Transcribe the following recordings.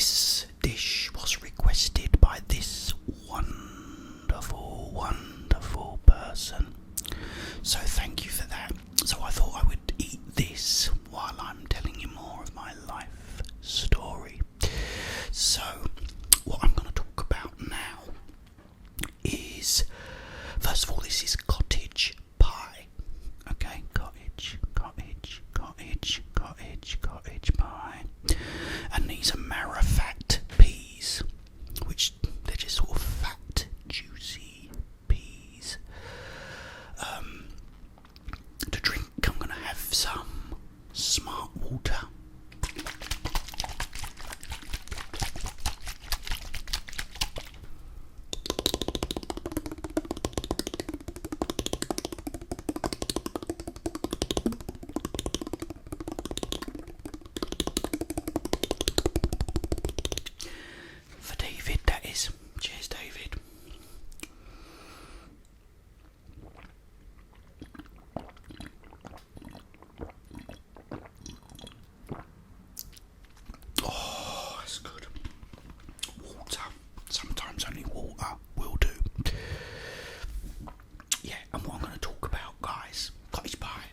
this dish was requested by this wonderful, wonderful person. So thank you for that. So I thought I would eat this while I'm telling you more of my life story. So what I'm going to talk about now is, first of all, this is cottage pie. Okay, cottage pie. And these are marrowfat peas, which they're just sort of fat, juicy peas. To drink, I'm going to have some smart water. For David, that is. Cheers, David. Oh, that's good. Water. Sometimes only water will do. Yeah, and what I'm going to talk about, guys, cottage pie.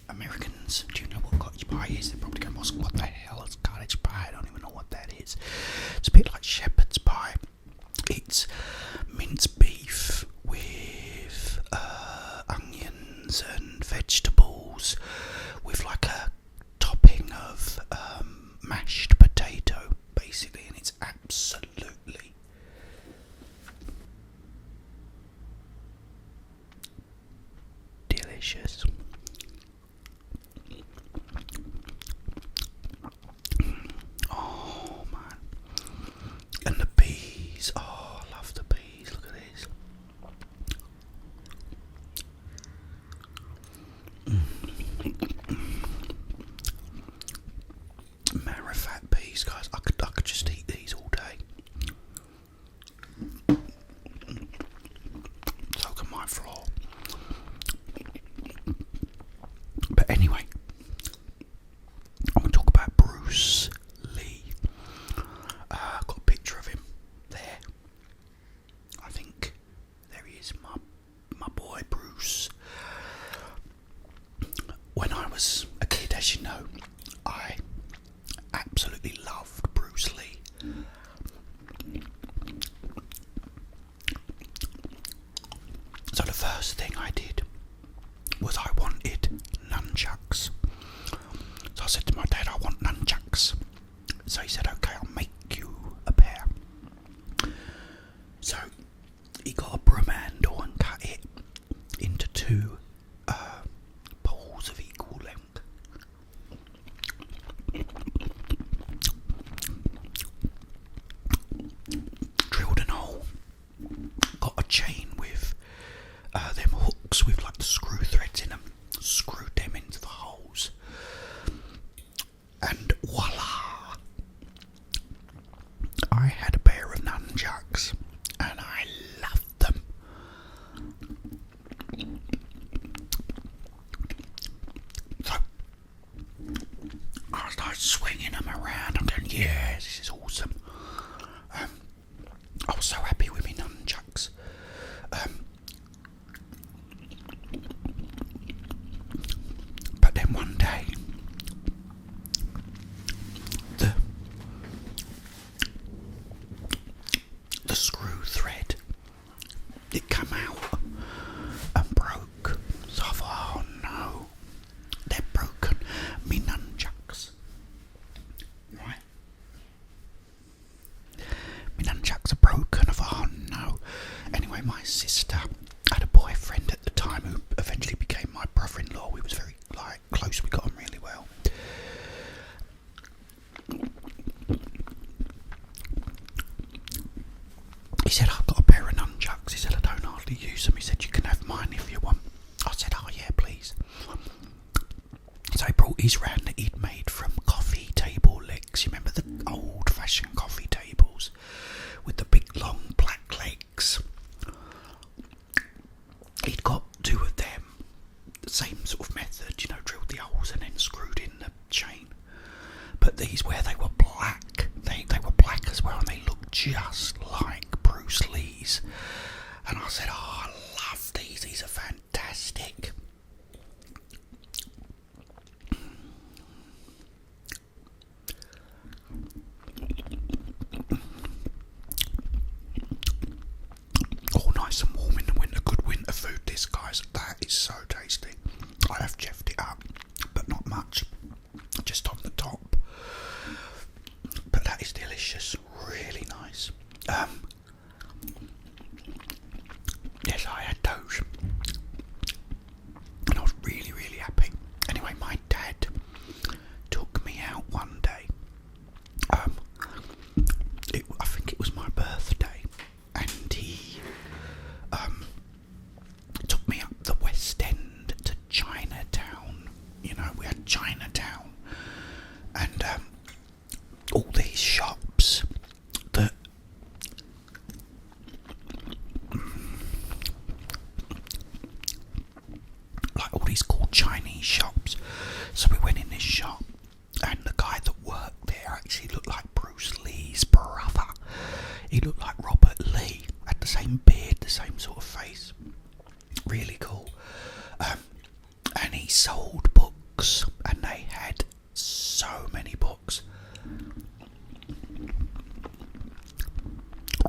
Americans, do you know what cottage pie is? They're probably going to ask, what the hell is cottage pie? I don't even know what that is. It's a bit like shepherd's pie. It's minced beef with onions and vegetables with like a topping of mashed potato, basically, and it's absolutely delicious. Oh man. And the peas. Oh, I love the peas. Look at this. Marrowfat peas, guys. I could just eat these all day. So can my floor. But anyway, I'm going to talk about Bruce Lee. I've got a picture of him there. I think there he is, my boy Bruce. When I was a kid, as you know, I absolutely loved Bruce Lee. So the first thing I did was I wanted nunchucks. So I said to my dad, I want nunchucks. So he said, okay, I'll make you a pair. So he got a broom handle and cut it into two poles of equal length. Drilled an hole. Got a chain with them hooks with like the screw threads in them. Screwed them into the holes. And voila! I had a pair of nunchucks and I loved them. So I started swinging them around. I'm going, yeah, this is awesome. I was so happy with my nunchucks. But then one day, the screw thread, it came out and broke. So I thought, oh no, they're broken. Me nunchucks. Right? Me nunchucks are broken. I thought, oh no. Anyway, my sister had a boyfriend at the time who eventually became my brother-in-law. We was very close. We got on really well. He said, I've got a pair of nunchucks. He said, I don't hardly use them. He said, you can have mine if you want. I said, oh yeah, please. So he brought his round that he'd made from coffee table legs. You remember the old-fashioned coffee tables with the big long black legs? He'd got two of them. The same sort of method, you know, drilled the holes and then screwed in the chain. But these, where they were black, they were black just like Bruce Lee's. And I said, oh, I love these are fantastic. All nice and warm in the winter, good winter food this, guys. That is so tasty. I have cheffed it up, but not much, just on the top. But that is delicious, really nice. Yes, I had those, and I was really, really happy. Anyway, my dad took me out one day. I think it was my birthday, and he took me up the West End to Chinatown. You know, we had Chinatown, and all these shops that like all these cool Chinese shops. So we went in this shop, and the guy that worked there actually looked like Bruce Lee's brother. He looked like Robert Lee, had the same beard, the same sort of face. Really cool. And he sold books, and they had so many books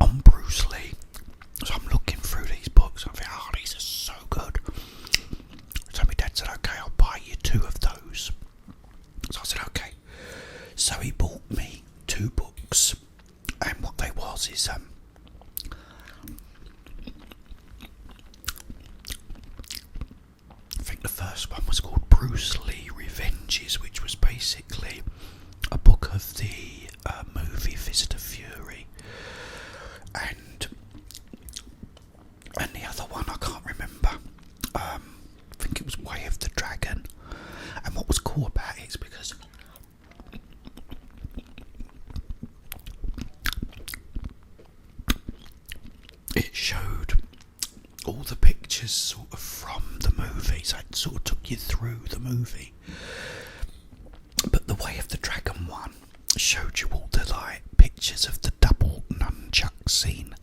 on Bruce Lee. So I'm looking through these books, and I think, oh, these are so good. So my dad said, okay, I'll buy you 2 of those. So I said, okay. So he bought me 2 books, and what they was is I think the first one was called Bruce Lee Revenges, which was basically a book of the movie Fist of Fury, and the other one I can't remember. I think it was Way of the Dragon. And what was cool about it is because it showed all the pictures sort of from the movie, so it sort of took you through the movie. But the Way of the Dragon one showed you all the like pictures of the double nunchuck scene,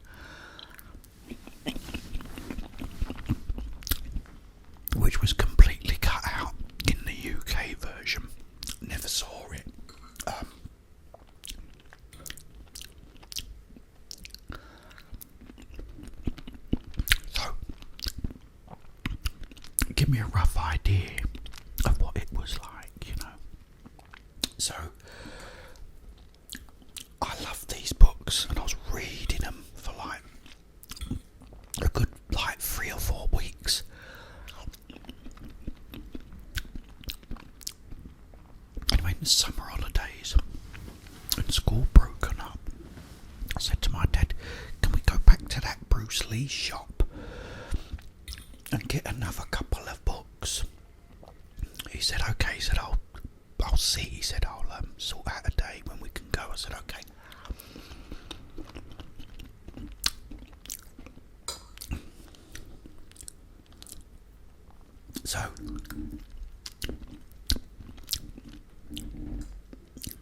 which was completely cut out in the UK version. Never saw it. So, give me a rough idea of what it was like, you know. So, I love these books, and I was reading them for like a good 3 or 4 weeks. Anyway, in the summer holidays, and school broken up, I said to my dad, can we go back to that Bruce Lee shop and get another couple of books? He said, okay. He said, I'll see. He said, I'll sort out a day when we can go. I said, okay. So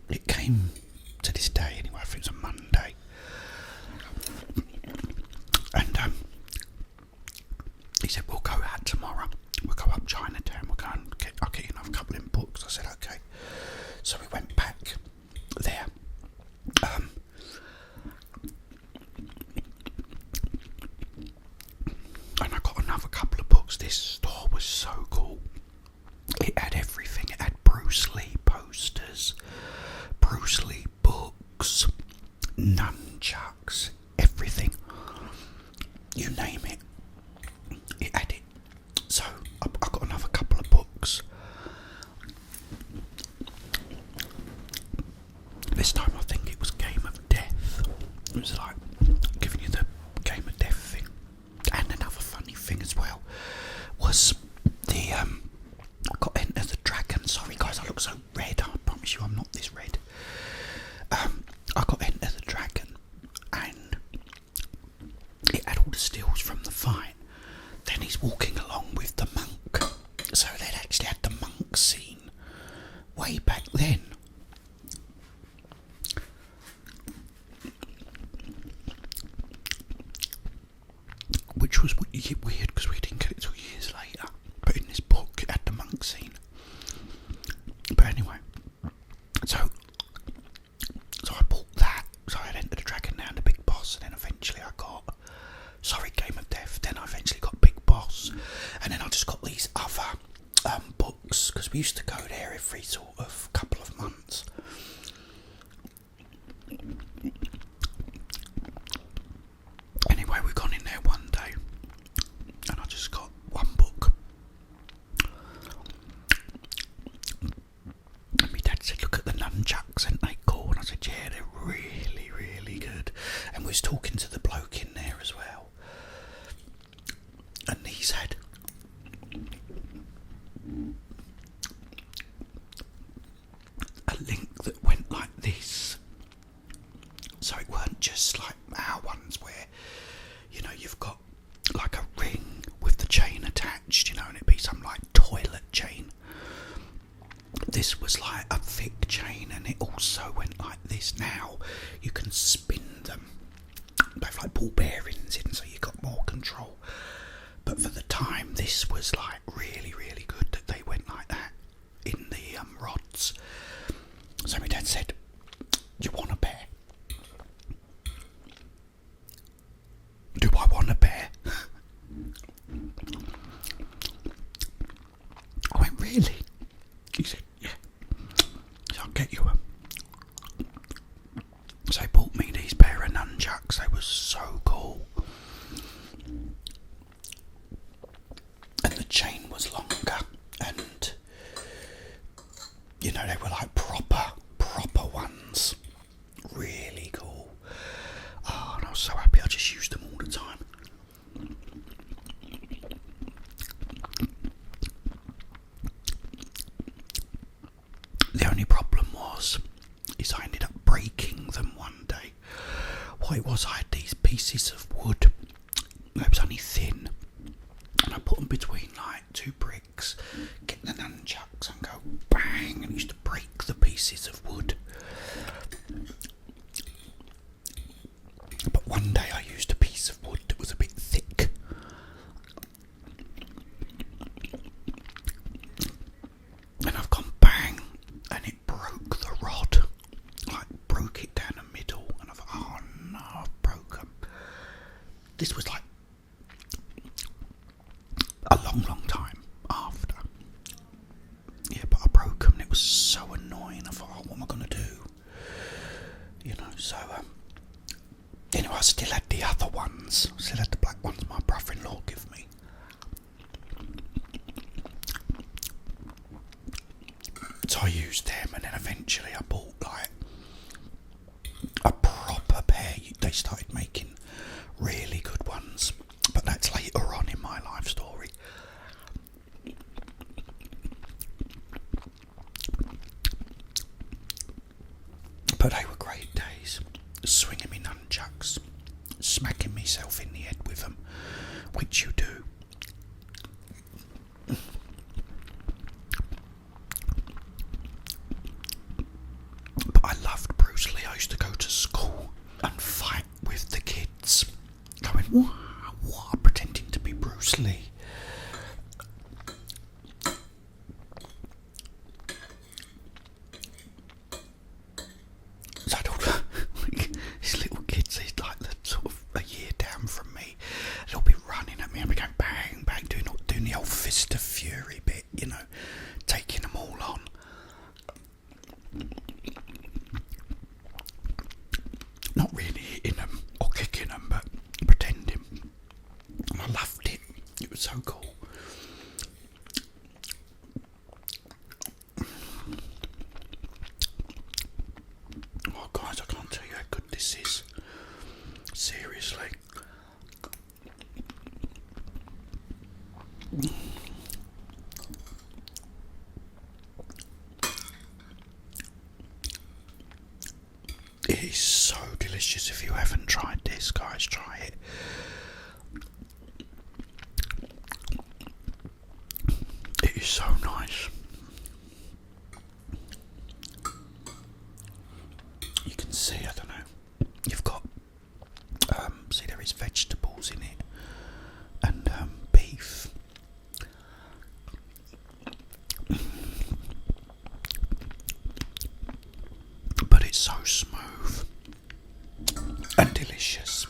it came to this day anyway. I think it was a Monday, and he said, we'll go out tomorrow. We'll go up Chinatown. I'll get you another couple of books. I said, okay. So we went back there. And I got another couple of books. This store was so cool. It had everything. It had Bruce Lee posters, Bruce Lee books, nunchucks, everything. You name it, it had it. So I got another couple of books. This time I think it was Game of Death. It was like giving you the Game of Death thing. And another funny thing as well was the I got Enter the Dragon. Sorry guys, I look so red. I promise you I'm not this red. I got Enter the Dragon, and it had all the stills from the fight. Then he's walking along with the monk. So they'd actually had the monk scene way back then. because we used to go there every sort of couple of months. Anyway, we gone in there one day, and I just got one book. And my dad said, "Look at the nunchucks, ain't they cool?" And I said, "Yeah, they're really, really good." And we was talking to the bloke in there as well, and he's had a link that went like this. So it weren't just like our ones where, you know, you've got like a ring with the chain attached, you know, and it'd be some like toilet chain. This was like a thick chain, and it also went like this. Now you can spin them. They've like ball bearings in, so you got more control. But for the time, this was like really, really good that they went like that in the rods. So my dad said, "Do you want a pair?" Do I want a pair? I went, "Really?" He said, "Yeah." So I'll get you one. So he bought me these pair of nunchucks. They were so cool. And the chain was longer, and you know, they were like proper ones. Really cool. Oh, and I was so happy. I just used them all the time. The only problem is I ended up breaking them one day. What it was, I had these pieces of wood. It was only thin, and I put them between like two bricks, get the nunchucks and go bang, and used to break the pieces of wood. But one day I used a piece of wood that was a bit thick, and I've gone bang, and it broke the rod, like broke it down the middle, and I thought, oh no, I've broken. This was like a long time after. Yeah, but I broke them, and it was so annoying. I thought, oh, what am I going to do? You know, so anyway, I still had the other ones. Still had the black ones my brother-in-law gave me. So I used them, and then eventually I bought like a proper pair. They started making really good ones, but that's later on in my life story. But they were great days. Swinging me nunchucks, smacking myself in the head with them, which you do. But I loved Bruce Lee. I used to go to school and fight with the kids, going, what, pretending to be Bruce Lee. So I'd all, like, these little kids, these like the sort of a year down from me, they'll be running at me and be going bang, bang, doing the old fist of fury bit, you know, taking them all on. Not really hitting them or kicking them, but pretending. And I loved it. It was so cool. Oh guys, I can't tell you how good this is. Seriously. It is so delicious. If you haven't tried this, guys, try it. It is so nice. You can see, I don't know, you've got, see there is vegetables in it, and beef. But it's so smooth and delicious.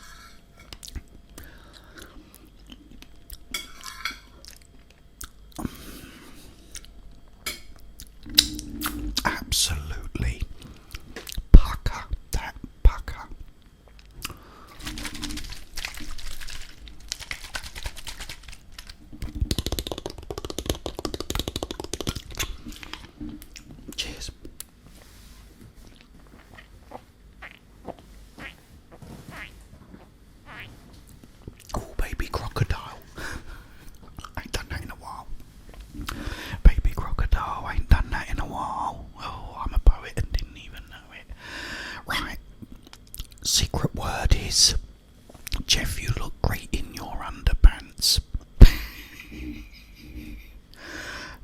secret word is, Jeff, you look great in your underpants.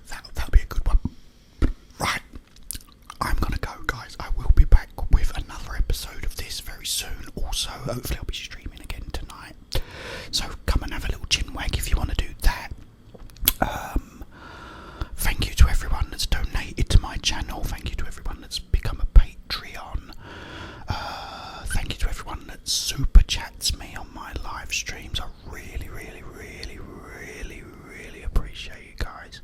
That'll be a good one. Right, I'm gonna go, guys. I will be back with another episode of this very soon. Also, hopefully I'll be streaming again tonight. So come and have a little chin wag if you want to do that. Thank you to everyone that's donated to my channel. Thank you to everyone that's become a Patreon. Thank you to everyone that super chats me on my live streams. I really, really, really, really, really appreciate you guys.